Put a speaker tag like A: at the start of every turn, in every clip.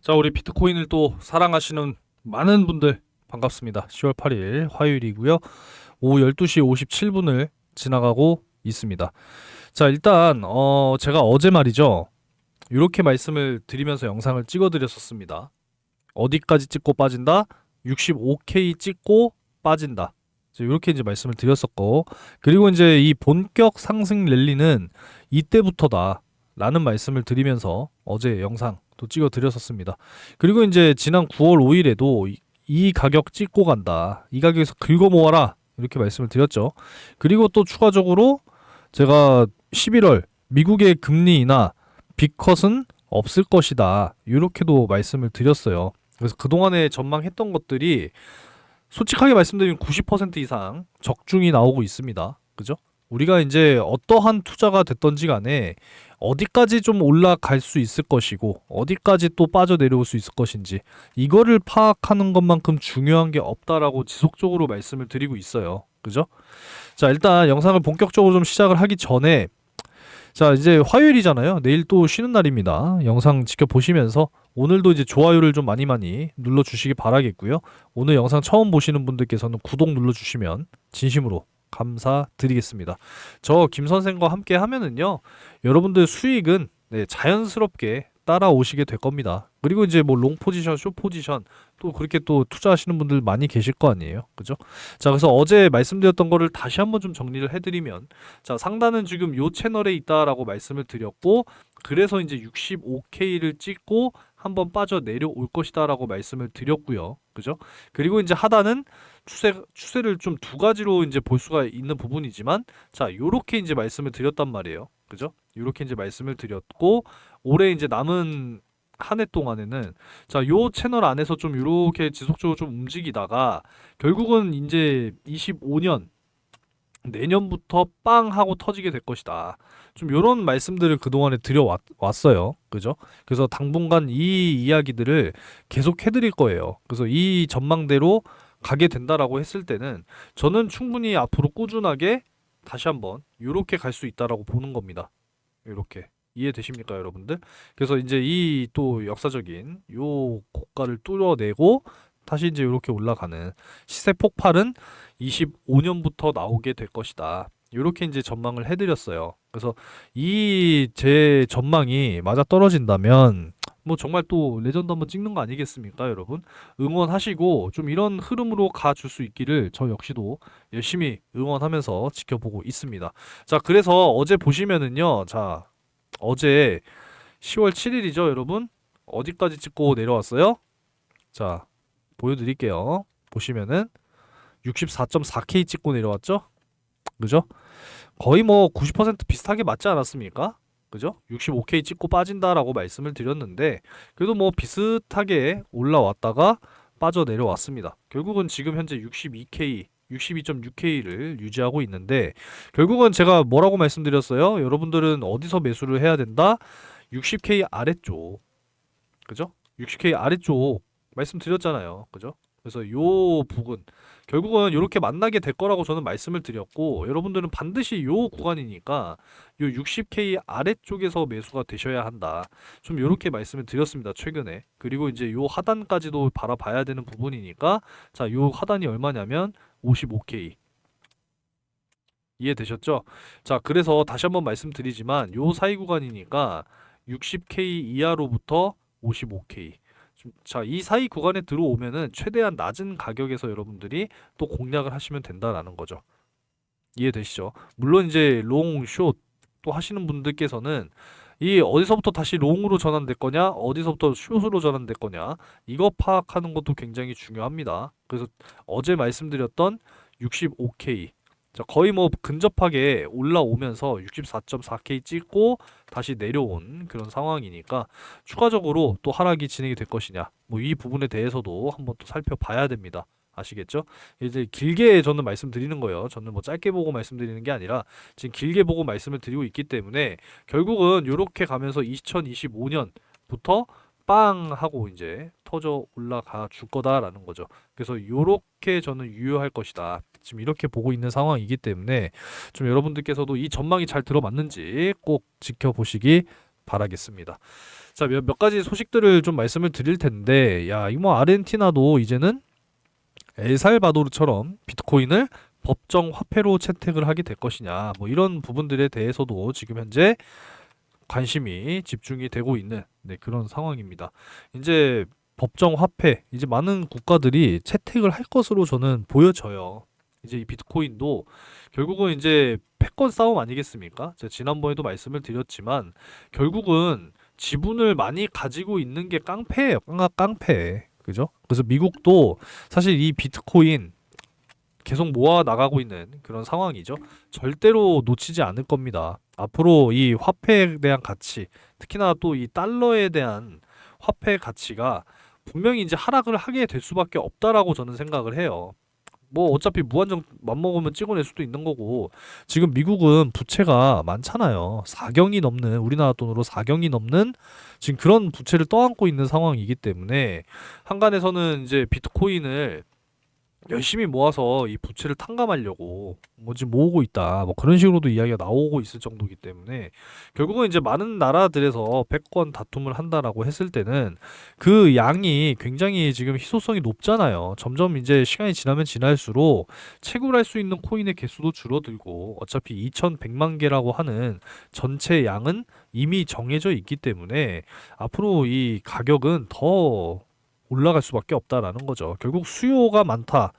A: 자, 우리 비트코인을 또 사랑하시는 많은 분들 반갑습니다. 10월 8일 화요일이고요. 오후 12시 57분을 지나가고 있습니다. 자, 일단 제가 어제 말이죠. 이렇게 말씀을 드리면서 영상을 찍어 드렸었습니다. 어디까지 찍고 빠진다? 65K 찍고 빠진다. 이렇게 이제 말씀을 드렸었고, 그리고 이제 이 본격 상승 랠리는 이때부터다 라는 말씀을 드리면서 어제 영상 또 찍어 드렸었습니다. 그리고 이제 지난 9월 5일에도 이 가격 찍고 간다, 이 가격에서 긁어 모아라 이렇게 말씀을 드렸죠. 그리고 또 추가적으로 제가 11월 미국의 금리 인하 빅컷은 없을 것이다 이렇게도 말씀을 드렸어요. 그래서 그동안에 전망했던 것들이 솔직하게 말씀드리면 90% 이상 적중이 나오고 있습니다. 그죠? 우리가 이제 어떠한 투자가 됐던지 간에 어디까지 좀 올라갈 수 있을 것이고 어디까지 또 빠져내려올 수 있을 것인지 이거를 파악하는 것만큼 중요한 게 없다라고 지속적으로 말씀을 드리고 있어요. 그죠? 자, 일단 영상을 본격적으로 좀 시작을 하기 전에, 자, 이제 화요일이잖아요. 내일 또 쉬는 날입니다. 영상 지켜보시면서 오늘도 이제 좋아요를 좀 많이 눌러주시기 바라겠고요. 오늘 영상 처음 보시는 분들께서는 구독 눌러주시면 진심으로 감사드리겠습니다. 저 김 선생과 함께 하면은요, 여러분들 수익은 자연스럽게 따라오시게 될 겁니다. 그리고 이제 뭐 롱 포지션, 숏 포지션 또 그렇게 또 투자하시는 분들 많이 계실 거 아니에요. 그죠? 자, 그래서 어제 말씀드렸던 거를 다시 한번 좀 정리를 해드리면, 자, 상단은 지금 요 채널에 있다라고 말씀을 드렸고, 그래서 이제 65K를 찍고 한번 빠져 내려올 것이다라고 말씀을 드렸고요. 그죠? 그리고 이제 하단은 추세를 좀 두 가지로 이제 볼 수가 있는 부분이지만, 자, 요렇게 이제 말씀을 드렸단 말이에요. 그죠? 요렇게 이제 말씀을 드렸고, 올해 이제 남은 한 해 동안에는, 자, 요 채널 안에서 좀 요렇게 지속적으로 좀 움직이다가 결국은 이제 25년 내년부터 빵 하고 터지게 될 것이다. 좀 요런 말씀들을 그동안에 드려왔어요. 그죠? 그래서 당분간 이 이야기들을 계속 해드릴 거예요. 그래서 이 전망대로 가게 된다라고 했을 때는 저는 충분히 앞으로 꾸준하게 다시 한번 요렇게 갈 수 있다라고 보는 겁니다. 요렇게. 이해되십니까, 여러분들? 그래서 이제 이 또 역사적인 요 고가를 뚫어내고 다시 이제 이렇게 올라가는 시세 폭발은 25년부터 나오게 될 것이다. 이렇게 이제 전망을 해드렸어요. 그래서 이 제 전망이 맞아 떨어진다면 뭐 정말 또 레전드 한번 찍는 거 아니겠습니까, 여러분? 응원하시고 좀 이런 흐름으로 가줄 수 있기를 저 역시도 열심히 응원하면서 지켜보고 있습니다. 자, 그래서 어제 보시면은요, 자, 어제 10월 7일이죠, 여러분? 어디까지 찍고 내려왔어요? 자, 보여드릴게요. 보시면은 64.4K 찍고 내려왔죠? 그죠? 거의 뭐 90% 비슷하게 맞지 않았습니까? 그죠? 65K 찍고 빠진다라고 말씀을 드렸는데 그래도 뭐 비슷하게 올라왔다가 빠져 내려왔습니다. 결국은 지금 현재 62K, 62.6K를 유지하고 있는데, 결국은 제가 뭐라고 말씀드렸어요? 여러분들은 어디서 매수를 해야 된다? 60K 아래쪽. 그죠? 60K 아래쪽 말씀드렸잖아요. 그죠? 그래서 요 부분 결국은 이렇게 만나게 될 거라고 저는 말씀을 드렸고, 여러분들은 반드시 요 구간이니까 요 60K 아래쪽에서 매수가 되셔야 한다. 좀 이렇게 말씀을 드렸습니다, 최근에. 그리고 이제 요 하단까지도 바라봐야 되는 부분이니까, 자, 요 하단이 얼마냐면 55K. 이해되셨죠? 자, 그래서 다시 한번 말씀드리지만 요 사이 구간이니까 60K 이하로부터 55K. 자, 이 사이 구간에 들어오면은 최대한 낮은 가격에서 여러분들이 또 공략을 하시면 된다라는 거죠. 이해되시죠? 물론 이제 롱, 숏 또 하시는 분들께서는 이 어디서부터 다시 롱으로 전환될 거냐, 어디서부터 숏으로 전환될 거냐, 이거 파악하는 것도 굉장히 중요합니다. 그래서 어제 말씀드렸던 65K, 자, 거의 뭐 근접하게 올라오면서 64.4K 찍고 다시 내려온 그런 상황이니까 추가적으로 또 하락이 진행이 될 것이냐, 뭐 이 부분에 대해서도 한번 또 살펴봐야 됩니다. 아시겠죠? 이제 길게 저는 말씀드리는 거예요. 저는 뭐 짧게 보고 말씀드리는 게 아니라 지금 길게 보고 말씀을 드리고 있기 때문에 결국은 이렇게 가면서 2025년부터 빵 하고 이제 터져 올라가 줄 거다라는 거죠. 그래서 이렇게 저는 유효할 것이다. 지금 이렇게 보고 있는 상황이기 때문에 좀 여러분들께서도 이 전망이 잘 들어맞는지 꼭 지켜보시기 바라겠습니다. 자, 몇 가지 소식들을 좀 말씀을 드릴 텐데, 야, 이거 뭐 아르헨티나도 이제는 엘살바도르처럼 비트코인을 법정 화폐로 채택을 하게 될 것이냐, 뭐 이런 부분들에 대해서도 지금 현재 관심이 집중이 되고 있는 그런 상황입니다. 이제 법정 화폐, 이제 많은 국가들이 채택을 할 것으로 저는 보여져요. 이제 이 비트코인도 결국은 이제 패권 싸움 아니겠습니까? 제가 지난번에도 말씀을 드렸지만 결국은 지분을 많이 가지고 있는 게 깡패예요. 깡패. 그죠? 그래서 미국도 사실 이 비트코인 계속 모아 나가고 있는 그런 상황이죠. 절대로 놓치지 않을 겁니다. 앞으로 이 화폐에 대한 가치, 특히나 또 이 달러에 대한 화폐 가치가 분명히 이제 하락을 하게 될 수밖에 없다라고 저는 생각을 해요. 뭐 어차피 무한정 맘먹으면 찍어낼 수도 있는 거고, 지금 미국은 부채가 많잖아요. 4경이 넘는, 우리나라 돈으로 4경이 넘는 지금 그런 부채를 떠안고 있는 상황이기 때문에 한간에서는 이제 비트코인을 열심히 모아서 이 부채를 탕감하려고 뭐 지금 모으고 있다, 뭐 그런 식으로도 이야기가 나오고 있을 정도이기 때문에 결국은 이제 많은 나라들에서 패권 다툼을 한다라고 했을 때는 그 양이 굉장히 지금 희소성이 높잖아요. 점점 이제 시간이 지나면 지날수록 채굴할 수 있는 코인의 개수도 줄어들고, 어차피 2100만 개라고 하는 전체 양은 이미 정해져 있기 때문에 앞으로 이 가격은 더 올라갈 수밖에 없다라는 거죠. 결국 수요가 많다.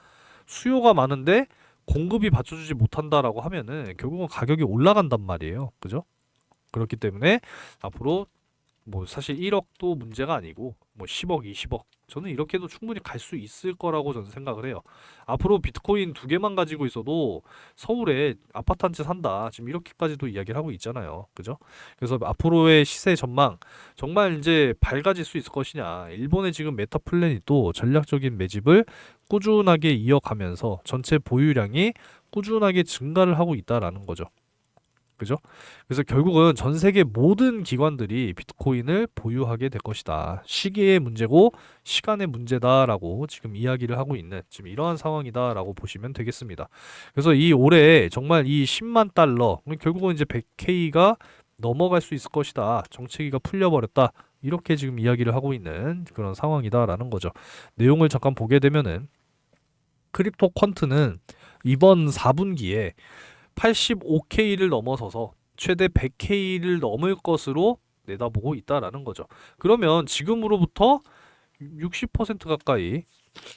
A: 수요가 많은데 공급이 받쳐주지 못한다라고 하면은 결국은 가격이 올라간단 말이에요. 그죠? 그렇기 때문에 앞으로 뭐 사실 1억도 문제가 아니고 뭐 10억, 20억, 저는 이렇게도 충분히 갈 수 있을 거라고 저는 생각을 해요. 앞으로 비트코인 2개만 가지고 있어도 서울에 아파트 한 채 산다, 지금 이렇게까지도 이야기를 하고 있잖아요. 그죠? 그래서 앞으로의 시세 전망 정말 이제 밝아질 수 있을 것이냐. 일본의 지금 메타 플래닛도 전략적인 매집을 꾸준하게 이어가면서 전체 보유량이 꾸준하게 증가를 하고 있다라는 거죠. 그죠? 그래서 결국은 전 세계 모든 기관들이 비트코인을 보유하게 될 것이다. 시기의 문제고 시간의 문제다라고 지금 이야기를 하고 있는 지금 이러한 상황이다라고 보시면 되겠습니다. 그래서 이 올해 정말 이 10만 달러, 결국은 이제 100K가 넘어갈 수 있을 것이다. 정체기가 풀려버렸다. 이렇게 지금 이야기를 하고 있는 그런 상황이다라는 거죠. 내용을 잠깐 보게 되면은 크립토 퀀트는 이번 4분기에 85K를 넘어서서 최대 100K를 넘을 것으로 내다보고 있다라는 거죠. 그러면 지금으로부터 60% 가까이,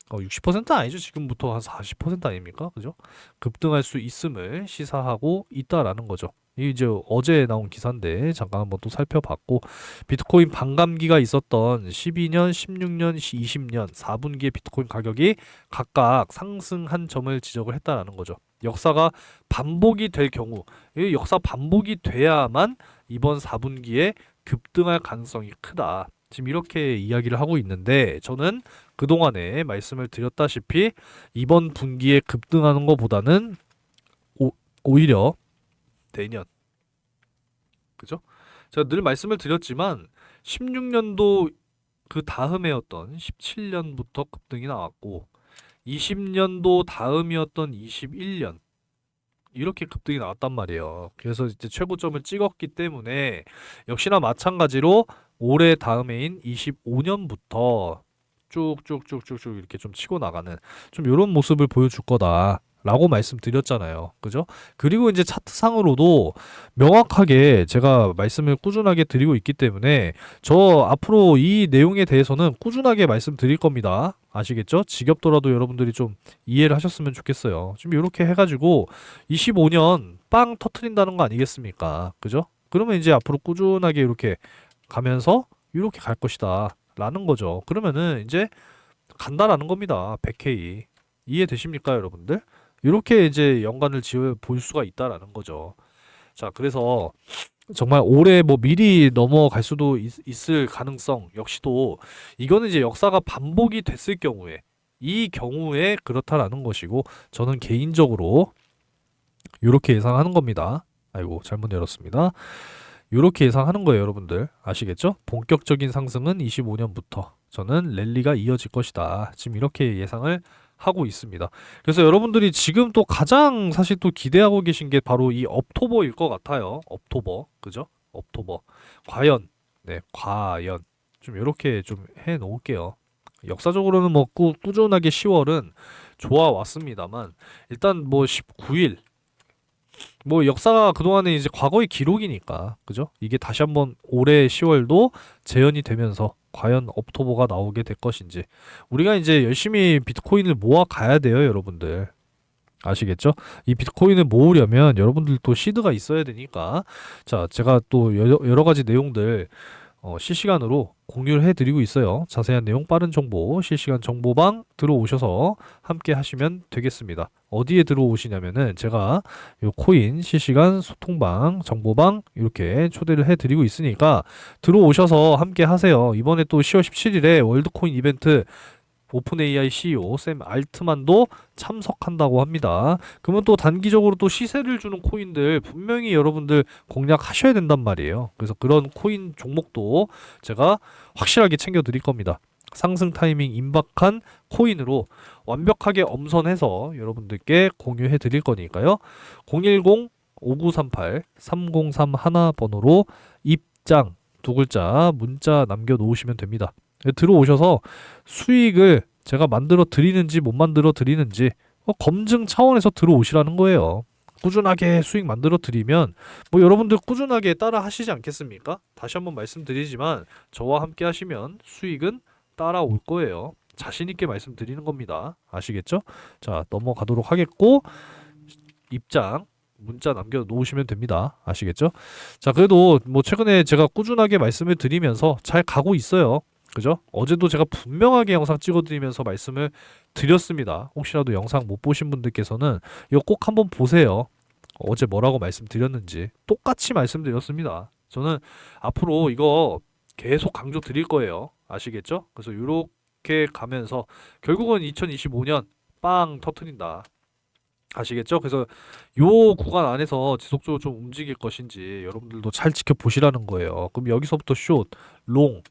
A: 60%는 아니죠. 지금부터 한 40% 아닙니까? 그죠? 급등할 수 있음을 시사하고 있다라는 거죠. 이 이제 어제 나온 기사인데 잠깐 한번 또 살펴봤고, 비트코인 반감기가 있었던 12년, 16년, 20년 4분기의 비트코인 가격이 각각 상승한 점을 지적을 했다라는 거죠. 역사가 반복이 될 경우, 이 역사 반복이 돼야만 이번 4분기에 급등할 가능성이 크다. 지금 이렇게 이야기를 하고 있는데, 저는 그동안에 말씀을 드렸다시피 이번 분기에 급등하는 것보다는 오히려 내년, 그죠? 제가 늘 말씀을 드렸지만 16년도 그 다음해였던 17년부터 급등이 나왔고, 20년도 다음이었던 21년 이렇게 급등이 나왔단 말이에요. 그래서 이제 최고점을 찍었기 때문에 역시나 마찬가지로 올해 다음해인 25년부터 쭉쭉쭉쭉쭉 이렇게 좀 치고 나가는 좀 이런 모습을 보여줄 거다 라고 말씀드렸잖아요. 그죠? 그리고 이제 차트상으로도 명확하게 제가 말씀을 꾸준하게 드리고 있기 때문에 저 앞으로 이 내용에 대해서는 꾸준하게 말씀드릴 겁니다. 아시겠죠? 지겹더라도 여러분들이 좀 이해를 하셨으면 좋겠어요. 좀 이렇게 해가지고 25년 빵 터트린다는 거 아니겠습니까? 그죠? 그러면 이제 앞으로 꾸준하게 이렇게 가면서 이렇게 갈 것이다 라는 거죠. 그러면은 이제 간다라는 겁니다. 100K. 이해되십니까, 여러분들? 이렇게 이제 연관을 지어 볼 수가 있다라는 거죠. 자, 그래서 정말 올해 뭐 미리 넘어갈 수도 있을 가능성 역시도, 이거는 이제 역사가 반복이 됐을 경우에, 이 경우에 그렇다라는 것이고, 저는 개인적으로 이렇게 예상하는 겁니다. 아이고, 잘못 열었습니다. 이렇게 예상하는 거예요, 여러분들. 아시겠죠? 본격적인 상승은 25년부터 저는 랠리가 이어질 것이다. 지금 이렇게 예상을 하고 있습니다. 그래서 여러분들이 지금 또 가장 사실 또 기대하고 계신 게 바로 이 업토버일 것 같아요. 업토버. 그죠? 옥토버. 과연, 네, 과연 좀 이렇게 좀 해 놓을게요. 역사적으로는 뭐 꾸준하게 10월은 좋아 왔습니다만 일단 뭐 19일 뭐 역사가 그동안에 이제 과거의 기록이니까 그죠? 이게 다시 한번 올해 10월도 재현이 되면서 과연 옥토버가 나오게 될 것인지 우리가 이제 열심히 비트코인을 모아 가야 돼요, 여러분들. 아시겠죠? 이 비트코인을 모으려면 여러분들 또 시드가 있어야 되니까 자, 제가 또 여러 가지 내용들 실시간으로 공유를 해드리고 있어요. 자세한 내용, 빠른 정보, 실시간 정보방 들어오셔서 함께 하시면 되겠습니다. 어디에 들어오시냐면은 제가 요 코인 실시간 소통방, 정보방 이렇게 초대를 해드리고 있으니까 들어오셔서 함께 하세요. 이번에 또 10월 17일에 월드코인 이벤트 오픈 AI CEO 샘 알트만도 참석한다고 합니다. 그러면 또 단기적으로 또 시세를 주는 코인들 분명히 여러분들 공략하셔야 된단 말이에요. 그래서 그런 코인 종목도 제가 확실하게 챙겨 드릴 겁니다. 상승 타이밍 임박한 코인으로 완벽하게 엄선해서 여러분들께 공유해 드릴 거니까요. 010-5938-3031 번호로 입장 두 글자 문자 남겨 놓으시면 됩니다. 들어오셔서 수익을 제가 만들어 드리는지 못 만들어 드리는지 검증 차원에서 들어오시라는 거예요. 꾸준하게 수익 만들어 드리면 뭐 여러분들 꾸준하게 따라 하시지 않겠습니까? 다시 한번 말씀드리지만 저와 함께 하시면 수익은 따라올 거예요. 자신 있게 말씀드리는 겁니다. 아시겠죠? 자, 넘어가도록 하겠고 입장 문자 남겨 놓으시면 됩니다. 아시겠죠? 자, 그래도 뭐 최근에 제가 꾸준하게 말씀을 드리면서 잘 가고 있어요. 그죠? 어제도 제가 분명하게 영상 찍어드리면서 말씀을 드렸습니다. 혹시라도 영상 못 보신 분들께서는 이거 꼭 한번 보세요. 어제 뭐라고 말씀드렸는지 똑같이 말씀드렸습니다. 저는 앞으로 이거 계속 강조 드릴 거예요. 아시겠죠? 그래서 이렇게 가면서 결국은 2025년 빵 터트린다. 아시겠죠? 그래서 요 구간 안에서 지속적으로 좀 움직일 것인지 여러분들도 잘 지켜보시라는 거예요. 그럼 여기서부터 숏, 롱,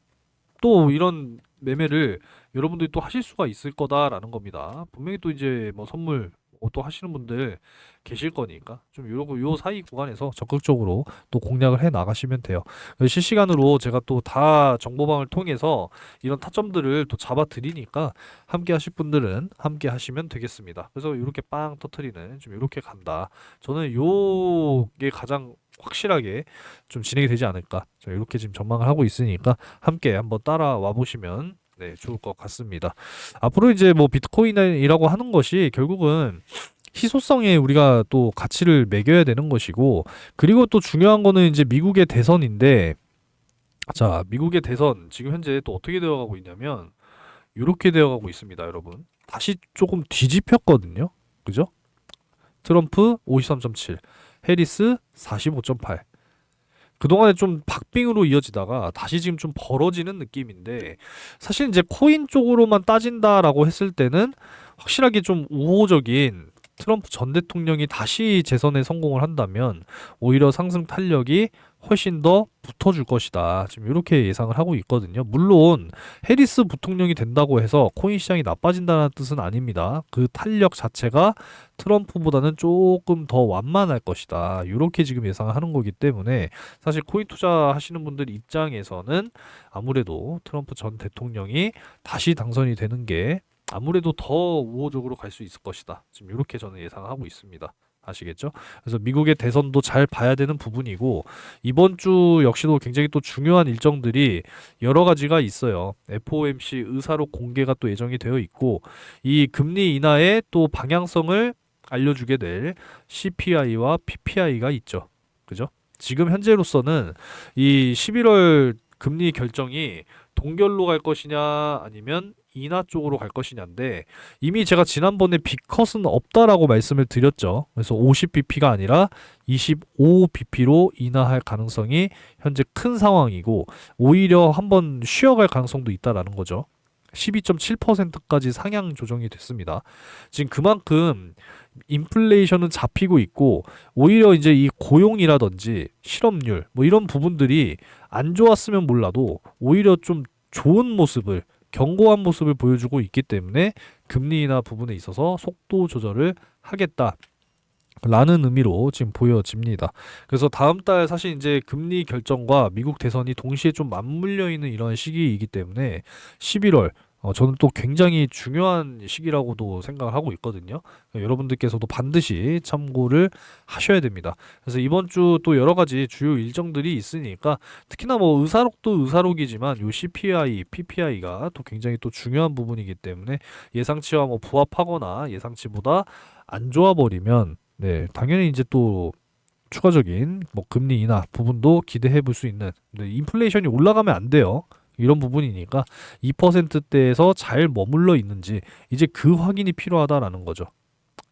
A: 또 이런 매매를 여러분들이 또 하실 수가 있을 거다라는 겁니다. 분명히 또 이제 뭐 선물 또 하시는 분들 계실 거니까 좀 요 사이 구간에서 적극적으로 또 공략을 해 나가시면 돼요. 실시간으로 제가 또 다 정보방을 통해서 이런 타점들을 또 잡아 드리니까 함께 하실 분들은 함께 하시면 되겠습니다. 그래서 이렇게 빵 터트리는 좀 이렇게 간다. 저는 요게 가장 확실하게 좀 진행이 되지 않을까. 자, 이렇게 지금 전망을 하고 있으니까 함께 한번 따라와 보시면 네, 좋을 것 같습니다. 앞으로 이제 뭐 비트코인이라고 하는 것이 결국은 희소성에 우리가 또 가치를 매겨야 되는 것이고, 그리고 또 중요한 거는 이제 미국의 대선인데, 자, 미국의 대선 지금 현재 또 어떻게 되어가고 있냐면 이렇게 되어가고 있습니다, 여러분. 다시 조금 뒤집혔거든요. 그죠? 트럼프 53.7, 해리스 45.8. 그동안에 좀 박빙으로 이어지다가 다시 지금 좀 벌어지는 느낌인데 사실 이제 코인 쪽으로만 따진다라고 했을 때는 확실하게 좀 우호적인 트럼프 전 대통령이 다시 재선에 성공을 한다면 오히려 상승 탄력이 훨씬 더 붙어줄 것이다. 지금 이렇게 예상을 하고 있거든요. 물론 해리스 부통령이 된다고 해서 코인 시장이 나빠진다는 뜻은 아닙니다. 그 탄력 자체가 트럼프보다는 조금 더 완만할 것이다. 이렇게 지금 예상을 하는 거기 때문에 사실 코인 투자하시는 분들 입장에서는 아무래도 트럼프 전 대통령이 다시 당선이 되는 게 아무래도 더 우호적으로 갈 수 있을 것이다. 지금 이렇게 저는 예상하고 있습니다. 아시겠죠? 그래서 미국의 대선도 잘 봐야 되는 부분이고 이번 주 역시도 굉장히 또 중요한 일정들이 여러 가지가 있어요. FOMC 의사록 공개가 또 예정이 되어 있고 이 금리 인하의 또 방향성을 알려주게 될 CPI와 PPI가 있죠. 그죠? 지금 현재로서는 이 11월 금리 결정이 동결로 갈 것이냐 아니면 인하 쪽으로 갈 것이냐인데 이미 제가 지난번에 빅컷은 없다라고 말씀을 드렸죠. 그래서 50bp가 아니라 25bp로 인하할 가능성이 현재 큰 상황이고 오히려 한번 쉬어갈 가능성도 있다라는 거죠. 12.7%까지 상향 조정이 됐습니다. 지금 그만큼 인플레이션은 잡히고 있고 오히려 이제 이 고용이라든지 실업률 뭐 이런 부분들이 안 좋았으면 몰라도 오히려 좀 좋은 모습을 견고한 모습을 보여주고 있기 때문에 금리 인하 부분에 있어서 속도 조절을 하겠다. 라는 의미로 지금 보여집니다. 그래서 다음 달 사실 이제 금리 결정과 미국 대선이 동시에 좀 맞물려 있는 이런 시기이기 때문에 11월 저는 또 굉장히 중요한 시기라고도 생각을 하고 있거든요. 그러니까 여러분들께서도 반드시 참고를 하셔야 됩니다. 그래서 이번 주 또 여러 가지 주요 일정들이 있으니까 특히나 뭐 의사록도 의사록이지만 요 CPI, PPI가 또 굉장히 또 중요한 부분이기 때문에 예상치와 뭐 부합하거나 예상치보다 안 좋아 버리면 네, 당연히 이제 또 추가적인 뭐 금리 인하 부분도 기대해 볼 수 있는 네, 인플레이션이 올라가면 안 돼요. 이런 부분이니까 2%대에서 잘 머물러 있는지 이제 그 확인이 필요하다라는 거죠.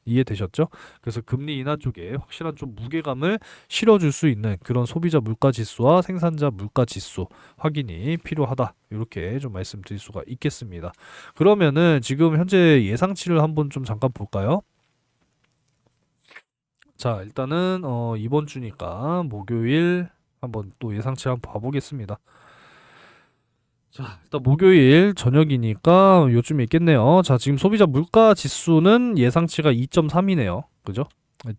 A: 이해되셨죠? 그래서 금리 인하 쪽에 확실한 좀 무게감을 실어줄 수 있는 그런 소비자 물가 지수와 생산자 물가 지수 확인이 필요하다. 이렇게 좀 말씀드릴 수가 있겠습니다. 그러면은 지금 현재 예상치를 한번 좀 잠깐 볼까요? 자, 일단은 이번 주니까 목요일 한번 또 예상치 한번 봐보겠습니다. 자, 일단 목요일 저녁이니까 요즘에 있겠네요. 자, 지금 소비자 물가 지수는 예상치가 2.3이네요. 그죠?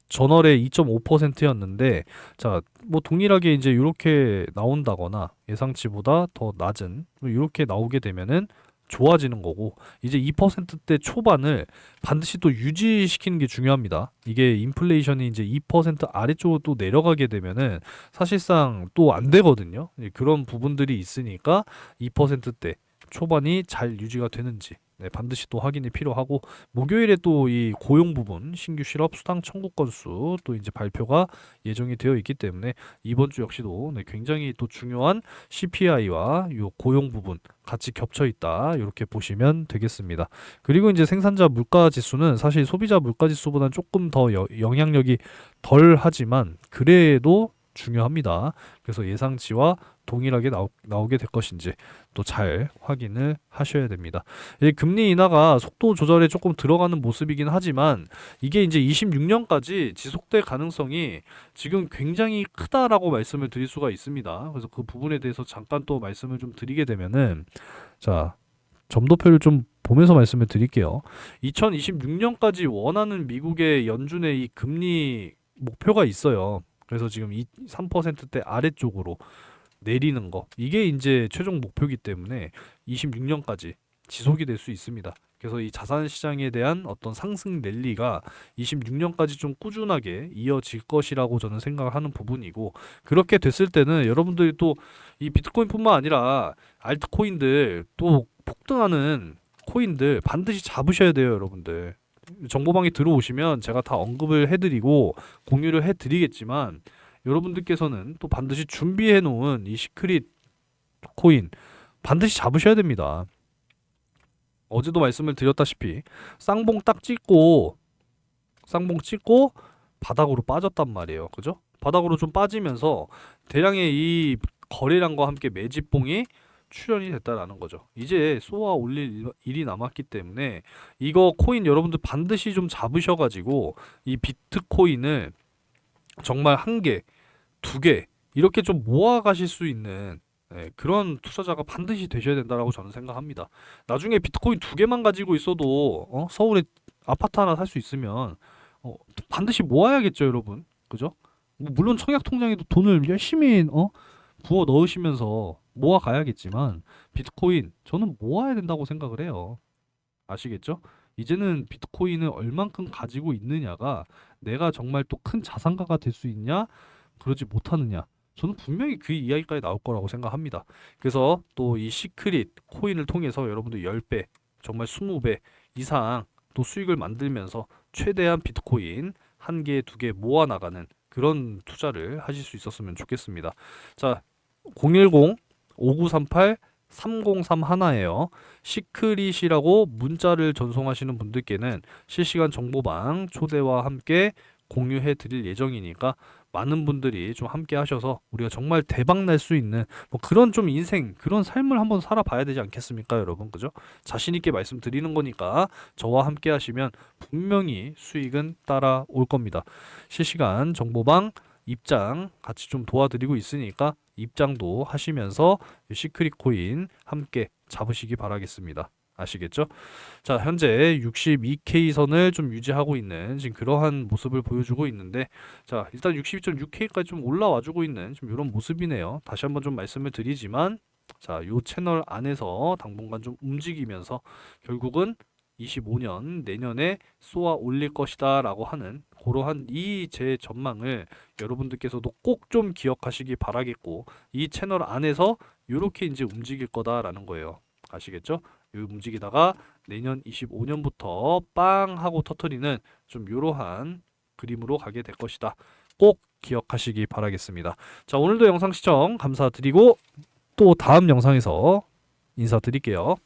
A: 전월에 2.5%였는데, 자, 뭐 동일하게 이제 이렇게 나온다거나 예상치보다 더 낮은 이렇게 나오게 되면은 좋아지는 거고, 이제 2%대 초반을 반드시 또 유지시키는 게 중요합니다. 이게 인플레이션이 이제 2% 아래쪽으로 또 내려가게 되면은 사실상 또 안 되거든요. 그런 부분들이 있으니까 2%대 초반이 잘 유지가 되는지 네, 반드시 또 확인이 필요하고 목요일에 또 이 고용 부분 신규 실업 수당 청구 건수 또 이제 발표가 예정이 되어 있기 때문에 이번 주 역시도 네, 굉장히 또 중요한 CPI와 요 고용 부분 같이 겹쳐 있다 이렇게 보시면 되겠습니다. 그리고 이제 생산자 물가 지수는 사실 소비자 물가 지수보다는 조금 더 영향력이 덜 하지만 그래도 중요합니다. 그래서 예상치와 동일하게 나오게 될 것인지 또 잘 확인을 하셔야 됩니다. 이 금리 인하가 속도 조절에 조금 들어가는 모습이긴 하지만 이게 이제 26년까지 지속될 가능성이 지금 굉장히 크다라고 말씀을 드릴 수가 있습니다. 그래서 그 부분에 대해서 잠깐 또 말씀을 좀 드리게 되면은 자, 점도표를 좀 보면서 말씀을 드릴게요. 2026년까지 원하는 미국의 연준의 이 금리 목표가 있어요. 그래서 지금 3%대 아래쪽으로 내리는 거. 이게 이제 최종 목표이기 때문에 26년까지 지속이 될 수 있습니다. 그래서 이 자산 시장에 대한 어떤 상승 랠리가 26년까지 좀 꾸준하게 이어질 것이라고 저는 생각을 하는 부분이고 그렇게 됐을 때는 여러분들이 또 이 비트코인뿐만 아니라 알트코인들 또 폭등하는 코인들 반드시 잡으셔야 돼요, 여러분들. 정보방에 들어오시면 제가 다 언급을 해드리고 공유를 해드리겠지만 여러분들께서는 또 반드시 준비해 놓은 이 시크릿 코인 반드시 잡으셔야 됩니다. 어제도 말씀을 드렸다시피 쌍봉 딱 찍고 쌍봉 찍고 바닥으로 빠졌단 말이에요. 그죠? 바닥으로 좀 빠지면서 대량의 이 거래량과 함께 매집봉이 출현이 됐다라는 거죠. 이제 쏘아 올릴 일이 남았기 때문에 이거 코인 여러분들 반드시 좀 잡으셔가지고 이 비트코인을 정말 한 개, 두 개 이렇게 좀 모아 가실 수 있는 그런 투자자가 반드시 되셔야 된다라고 저는 생각합니다. 나중에 비트코인 두 개만 가지고 있어도 서울에 아파트 하나 살 수 있으면 어, 반드시 모아야겠죠, 여러분. 그죠? 뭐 물론 청약 통장에도 돈을 열심히 부어 넣으시면서 모아 가야겠지만 비트코인 저는 모아야 된다고 생각을 해요. 아시겠죠? 이제는 비트코인을 얼만큼 가지고 있느냐가 내가 정말 또 큰 자산가가 될 수 있냐, 그러지 못하느냐. 저는 분명히 그 이야기까지 나올 거라고 생각합니다. 그래서 또 이 시크릿 코인을 통해서 여러분들 10배, 정말 20배 이상 또 수익을 만들면서 최대한 비트코인 한 개, 두 개 모아 나가는 그런 투자를 하실 수 있었으면 좋겠습니다. 자, 010 5938 3031예요. 시크릿이라고 문자를 전송하시는 분들께는 실시간 정보방 초대와 함께 공유해 드릴 예정이니까 많은 분들이 좀 함께 하셔서 우리가 정말 대박 날 수 있는 뭐 그런 좀 인생 그런 삶을 한번 살아봐야 되지 않겠습니까, 여러분? 그죠? 자신 있게 말씀드리는 거니까 저와 함께 하시면 분명히 수익은 따라올 겁니다. 실시간 정보방 입장 같이 좀 도와드리고 있으니까 입장도 하시면서 시크릿 코인 함께 잡으시기 바라겠습니다. 아시겠죠? 자, 현재 62K 선을 좀 유지하고 있는 지금 그러한 모습을 보여주고 있는데, 자, 일단 62.6K까지 좀 올라와 주고 있는 좀 이런 모습이네요. 다시 한번 좀 말씀을 드리지만, 자, 요 채널 안에서 당분간 좀 움직이면서 결국은 25년 내년에 쏘아 올릴 것이다라고 하는 그러한 이 제 전망을 여러분들께서도 꼭 좀 기억하시기 바라겠고, 이 채널 안에서 이렇게 이제 움직일 거다라는 거예요. 아시겠죠? 이 움직이다가 내년 25년부터 빵 하고 터트리는 좀 이러한 그림으로 가게 될 것이다. 꼭 기억하시기 바라겠습니다. 자, 오늘도 영상 시청 감사드리고 또 다음 영상에서 인사드릴게요.